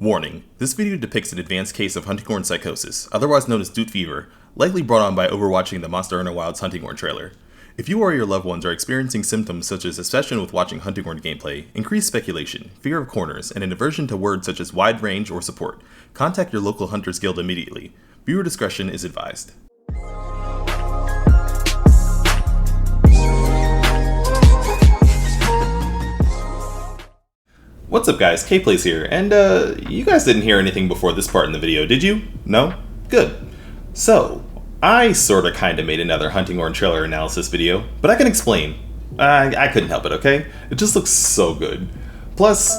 Warning, this video depicts an advanced case of hunting horn psychosis, otherwise known as Doot fever, likely brought on by overwatching the Monster Hunter Wilds hunting horn trailer. If you or your loved ones are experiencing symptoms such as obsession with watching hunting horn gameplay, increased speculation, fear of corners, and an aversion to words such as wide range or support, contact your local Hunters Guild immediately. Viewer discretion is advised. What's up guys, KPlaysHere, and you guys didn't hear anything before this part in the video, did you? No? Good. So, I sorta kinda made another hunting horn trailer analysis video, but I can explain. I couldn't help it, okay? It just looks so good. Plus,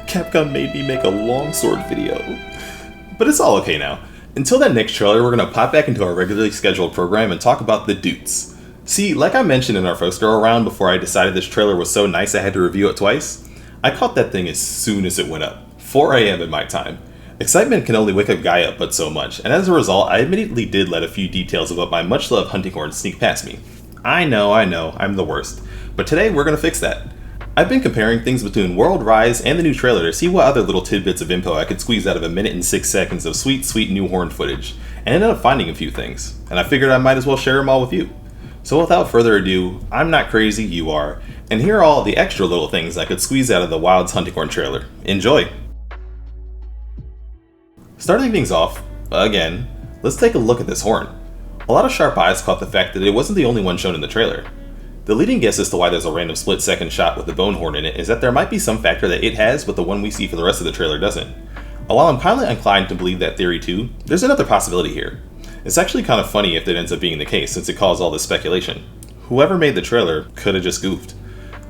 Capcom made me make a longsword video. But it's all okay now. Until that next trailer, we're gonna pop back into our regularly scheduled program and talk about the Doots. See, like I mentioned in our first go around before I decided this trailer was so nice I had to review it twice, I caught that thing as soon as it went up, 4 AM in my time. Excitement can only wake a guy up but so much, and as a result, I immediately did let a few details about my much-loved hunting horn sneak past me. I know, I'm the worst. But today, we're gonna fix that. I've been comparing things between World Rise and the new trailer to see what other little tidbits of info I could squeeze out of a minute and 6 seconds of sweet, sweet new horn footage, and ended up finding a few things, and I figured I might as well share them all with you. So without further ado, I'm not crazy, you are, and here are all the extra little things I could squeeze out of the Wilds hunting horn trailer. Enjoy! Starting things off, again, let's take a look at this horn. A lot of sharp eyes caught the fact that it wasn't the only one shown in the trailer. The leading guess as to why there's a random split-second shot with the bone horn in it is that there might be some factor that it has but the one we see for the rest of the trailer doesn't. And while I'm kindly inclined to believe that theory too, there's another possibility here. It's actually kind of funny if that ends up being the case since it caused all this speculation. Whoever made the trailer could have just goofed.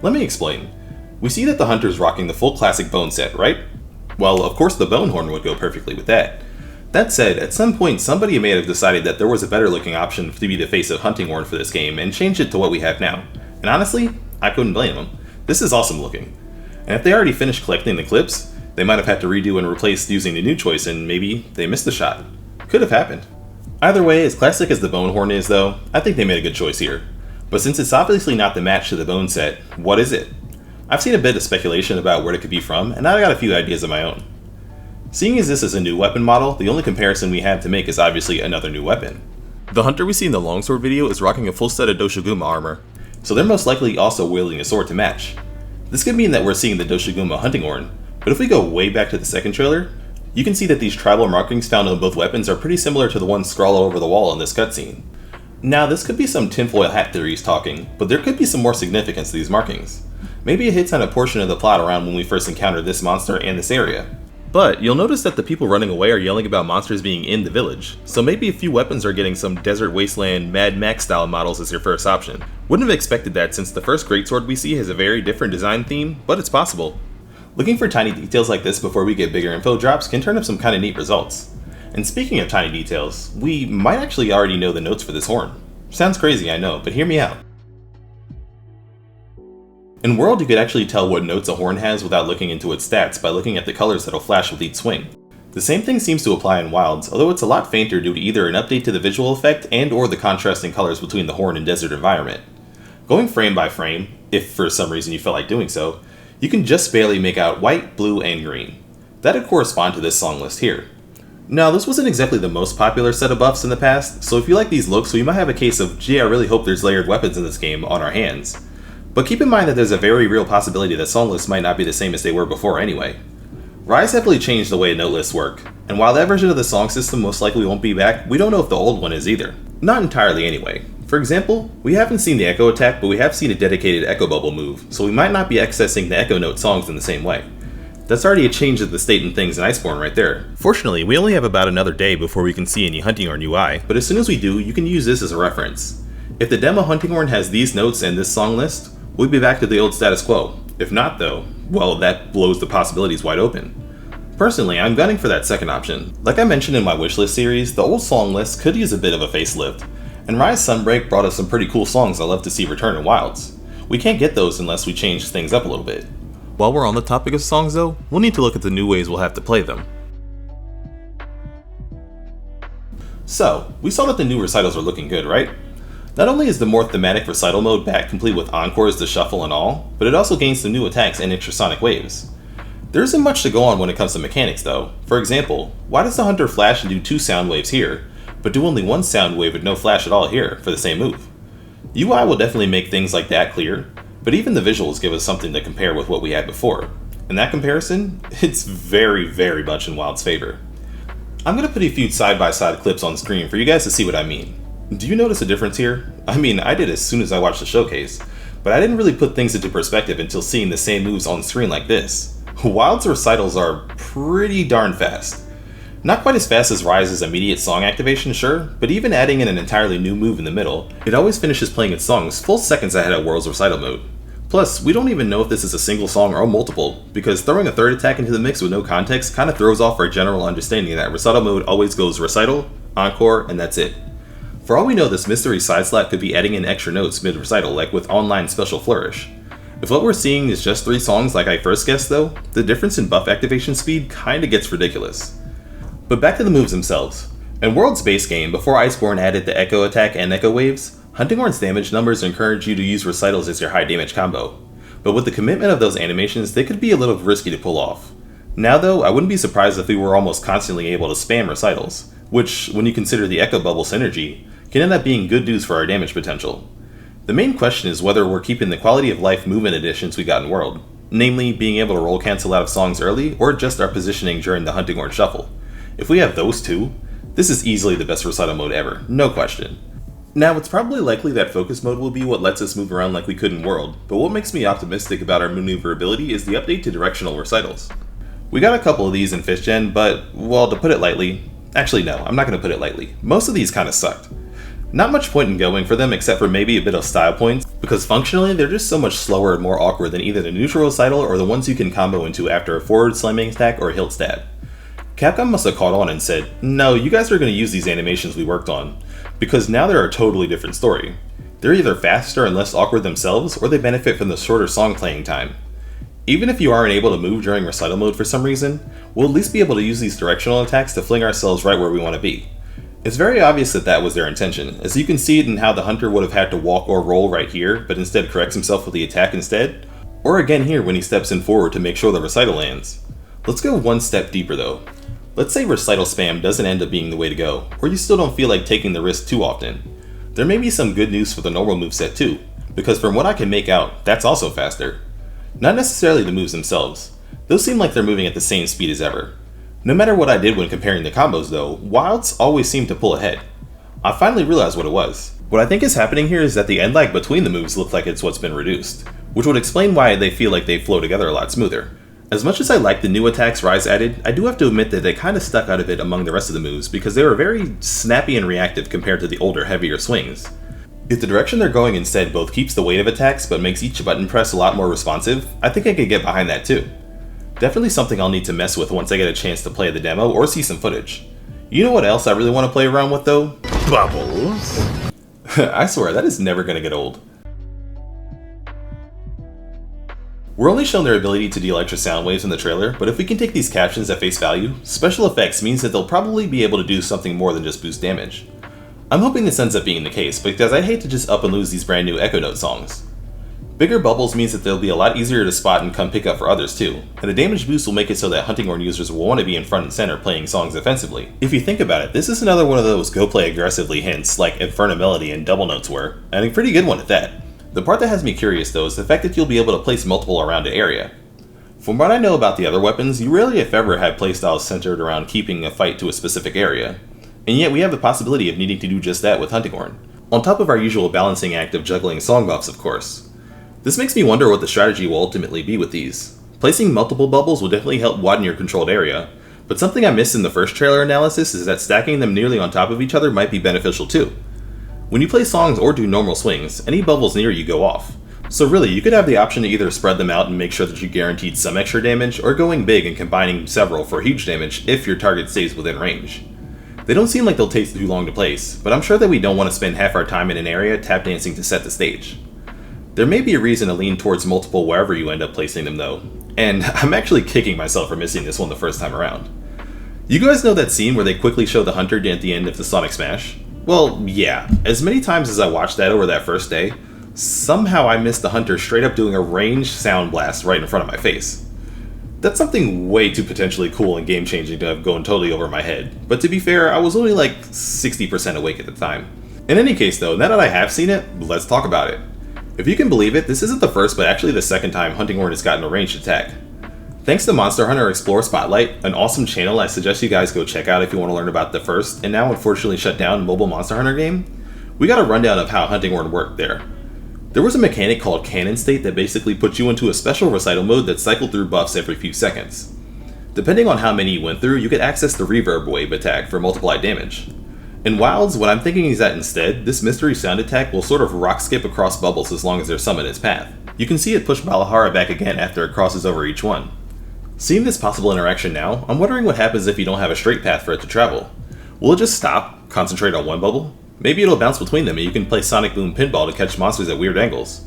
Let me explain. We see that the hunter's rocking the full classic bone set, right? Well, of course the bone horn would go perfectly with that. That said, at some point somebody may have decided that there was a better looking option to be the face of hunting horn for this game and changed it to what we have now. And honestly, I couldn't blame them. This is awesome looking. And if they already finished collecting the clips, they might have had to redo and replace using the new choice and maybe they missed the shot. Could have happened. Either way, as classic as the bone horn is though, I think they made a good choice here. But since it's obviously not the match to the bone set, what is it? I've seen a bit of speculation about where it could be from, and I got a few ideas of my own. Seeing as this is a new weapon model, the only comparison we have to make is obviously another new weapon. The hunter we see in the longsword video is rocking a full set of Doot-galoo armor, so they're most likely also wielding a sword to match. This could mean that we're seeing the Doot-galoo hunting horn, but if we go way back to the second trailer, you can see that these tribal markings found on both weapons are pretty similar to the ones scrawled over the wall in this cutscene. Now, this could be some tinfoil hat theories talking, but there could be some more significance to these markings. Maybe it hits on a portion of the plot around when we first encountered this monster and this area. But you'll notice that the people running away are yelling about monsters being in the village, so maybe a few weapons are getting some Desert Wasteland Mad Max style models as your first option. Wouldn't have expected that since the first greatsword we see has a very different design theme, but it's possible. Looking for tiny details like this before we get bigger info drops can turn up some kinda neat results. And speaking of tiny details, we might actually already know the notes for this horn. Sounds crazy, I know, but hear me out. In World, you could actually tell what notes a horn has without looking into its stats by looking at the colors that'll flash with each swing. The same thing seems to apply in Wilds, although it's a lot fainter due to either an update to the visual effect and or the contrasting colors between the horn and desert environment. Going frame by frame, if for some reason you felt like doing so, you can just barely make out white, blue, and green. That'd correspond to this song list here. Now, this wasn't exactly the most popular set of buffs in the past, so if you like these looks, we might have a case of, gee, I really hope there's layered weapons in this game on our hands. But keep in mind that there's a very real possibility that song lists might not be the same as they were before anyway. Rise heavily changed the way note lists work, and while that version of the song system most likely won't be back, we don't know if the old one is either. Not entirely anyway. For example, we haven't seen the echo attack, but we have seen a dedicated echo bubble move, so we might not be accessing the echo note songs in the same way. That's already a change of the state and things in Iceborne right there. Fortunately, we only have about another day before we can see any hunting horn UI, but as soon as we do, you can use this as a reference. If the demo hunting horn has these notes and this song list, we'll be back to the old status quo. If not though, well, that blows the possibilities wide open. Personally, I'm gunning for that second option. Like I mentioned in my wishlist series, the old song list could use a bit of a facelift, and Rise Sunbreak brought us some pretty cool songs I'd love to see return in Wilds. We can't get those unless we change things up a little bit. While we're on the topic of songs though, we'll need to look at the new ways we'll have to play them. So, we saw that the new recitals are looking good, right? Not only is the more thematic recital mode back complete with encores to shuffle and all, but it also gains some new attacks and extrasonic waves. There isn't much to go on when it comes to mechanics though. For example, why does the hunter flash and do 2 sound waves here, but do only 1 sound wave with no flash at all here for the same move? UI will definitely make things like that clear, but even the visuals give us something to compare with what we had before. And that comparison, it's very, very much in Wild's favor. I'm going to put a few side-by-side clips on screen for you guys to see what I mean. Do you notice a difference here? I mean, I did as soon as I watched the showcase, but I didn't really put things into perspective until seeing the same moves on screen like this. Wild's recitals are pretty darn fast. Not quite as fast as Rise's immediate song activation, sure, but even adding in an entirely new move in the middle, it always finishes playing its songs full seconds ahead of World's recital mode. Plus, we don't even know if this is a single song or multiple, because throwing a third attack into the mix with no context kinda throws off our general understanding that recital mode always goes recital, encore, and that's it. For all we know, this mystery side slot could be adding in extra notes mid-recital, like with online special flourish. If what we're seeing is just 3 songs like I first guessed though, the difference in buff activation speed kinda gets ridiculous. But back to the moves themselves. In World's base game, before Iceborne added the Echo attack and Echo waves, Hunting Horn's damage numbers encourage you to use recitals as your high damage combo. But with the commitment of those animations, they could be a little risky to pull off. Now though, I wouldn't be surprised if we were almost constantly able to spam recitals, which, when you consider the Echo Bubble synergy, can end up being good news for our damage potential. The main question is whether we're keeping the quality of life movement additions we got in World, namely being able to roll cancel out of songs early or adjust our positioning during the Hunting Horn Shuffle. If we have those two, this is easily the best recital mode ever, no question. Now, it's probably likely that focus mode will be what lets us move around like we could in World, but what makes me optimistic about our maneuverability is the update to directional recitals. We got a couple of these in 5th gen, but, well, to put it lightly, actually no, I'm not going to put it lightly, most of these kinda sucked. Not much point in going for them except for maybe a bit of style points, because functionally they're just so much slower and more awkward than either the neutral recital or the ones you can combo into after a forward slamming attack or a hilt stab. Capcom must have caught on and said, no, you guys are going to use these animations we worked on, because now they're a totally different story. They're either faster and less awkward themselves, or they benefit from the shorter song playing time. Even if you aren't able to move during recital mode for some reason, we'll at least be able to use these directional attacks to fling ourselves right where we want to be. It's very obvious that that was their intention, as you can see it in how the hunter would have had to walk or roll right here, but instead corrects himself with the attack instead, or again here when he steps in forward to make sure the recital lands. Let's go one step deeper though. Let's say recital spam doesn't end up being the way to go, or you still don't feel like taking the risk too often. There may be some good news for the normal moveset too, because from what I can make out, that's also faster. Not necessarily the moves themselves, those seem like they're moving at the same speed as ever. No matter what I did when comparing the combos though, Wilds always seem to pull ahead. I finally realized what it was. What I think is happening here is that the end lag between the moves looks like it's what's been reduced, which would explain why they feel like they flow together a lot smoother. As much as I like the new attacks Rise added, I do have to admit that they kinda stuck out of it among the rest of the moves because they were very snappy and reactive compared to the older, heavier swings. If the direction they're going instead both keeps the weight of attacks but makes each button press a lot more responsive, I think I could get behind that too. Definitely something I'll need to mess with once I get a chance to play the demo or see some footage. You know what else I really want to play around with though? Bubbles! I swear, that is never gonna get old. We're only shown their ability to deal extra sound waves in the trailer, but if we can take these captions at face value, special effects means that they'll probably be able to do something more than just boost damage. I'm hoping this ends up being the case, because I'd hate to just up and lose these brand new Echo Note songs. Bigger bubbles means that they'll be a lot easier to spot and come pick up for others too, and the damage boost will make it so that Hunting Horn users will want to be in front and center playing songs offensively. If you think about it, this is another one of those go play aggressively hints like Inferno Melody and Double Notes were, and a pretty good one at that. The part that has me curious though is the fact that you'll be able to place multiple around an area. From what I know about the other weapons, you rarely if ever have playstyles centered around keeping a fight to a specific area, and yet we have the possibility of needing to do just that with Hunting Horn, on top of our usual balancing act of juggling song buffs of course. This makes me wonder what the strategy will ultimately be with these. Placing multiple bubbles will definitely help widen your controlled area, but something I missed in the first trailer analysis is that stacking them nearly on top of each other might be beneficial too. When you play songs or do normal swings, any bubbles near you go off. So really, you could have the option to either spread them out and make sure that you guaranteed some extra damage, or going big and combining several for huge damage if your target stays within range. They don't seem like they'll take too long to place, but I'm sure that we don't want to spend half our time in an area tap dancing to set the stage. There may be a reason to lean towards multiple wherever you end up placing them though, and I'm actually kicking myself for missing this one the first time around. You guys know that scene where they quickly show the hunter at the end of the Sonic Smash? Well, yeah, as many times as I watched that over that first day, somehow I missed the hunter straight up doing a ranged sound blast right in front of my face. That's something way too potentially cool and game-changing to have gone totally over my head, but to be fair, I was only like 60% awake at the time. In any case though, now that I have seen it, let's talk about it. If you can believe it, this isn't the first but actually the second time Hunting Horn has gotten a ranged attack. Thanks to Monster Hunter Explorer Spotlight, an awesome channel I suggest you guys go check out if you want to learn about the first, and now unfortunately shut down, mobile Monster Hunter game, we got a rundown of how Hunting Horn worked there. There was a mechanic called Cannon State that basically put you into a special recital mode that cycled through buffs every few seconds. Depending on how many you went through, you could access the Reverb Wave attack for multiplied damage. In Wilds, what I'm thinking is that instead, this mystery sound attack will sort of rock skip across bubbles as long as there's some in its path. You can see it push Balahara back again after it crosses over each one. Seeing this possible interaction now, I'm wondering what happens if you don't have a straight path for it to travel. Will it just stop, concentrate on one bubble? Maybe it'll bounce between them and you can play Sonic Boom Pinball to catch monsters at weird angles.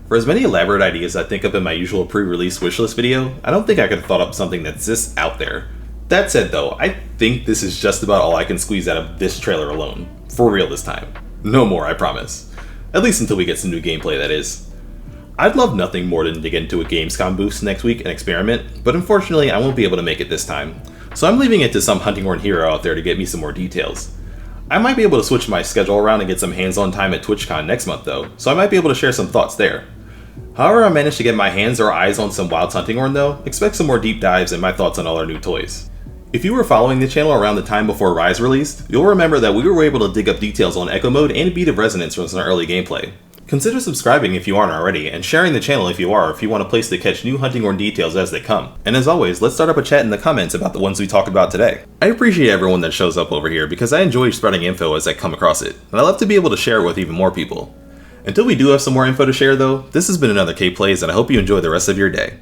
For as many elaborate ideas I think up in my usual pre-release wishlist video, I don't think I could have thought up something that's this out there. That said though, I think this is just about all I can squeeze out of this trailer alone. For real this time. No more, I promise. At least until we get some new gameplay, that is. I'd love nothing more than to get into a Gamescom booth next week and experiment, but unfortunately I won't be able to make it this time. So I'm leaving it to some Hunting Horn hero out there to get me some more details. I might be able to switch my schedule around and get some hands-on time at TwitchCon next month though, so I might be able to share some thoughts there. However I manage to get my hands or eyes on some Wilds Hunting Horn though, expect some more deep dives and my thoughts on all our new toys. If you were following the channel around the time before Rise released, you'll remember that we were able to dig up details on Echo Mode and Beat of Resonance from some early gameplay. Consider subscribing if you aren't already, and sharing the channel if you are, if you want a place to catch new Hunting Horn details as they come. And as always, let's start up a chat in the comments about the ones we talked about today. I appreciate everyone that shows up over here because I enjoy spreading info as I come across it, and I love to be able to share it with even more people. Until we do have some more info to share though, this has been another KPlays and I hope you enjoy the rest of your day.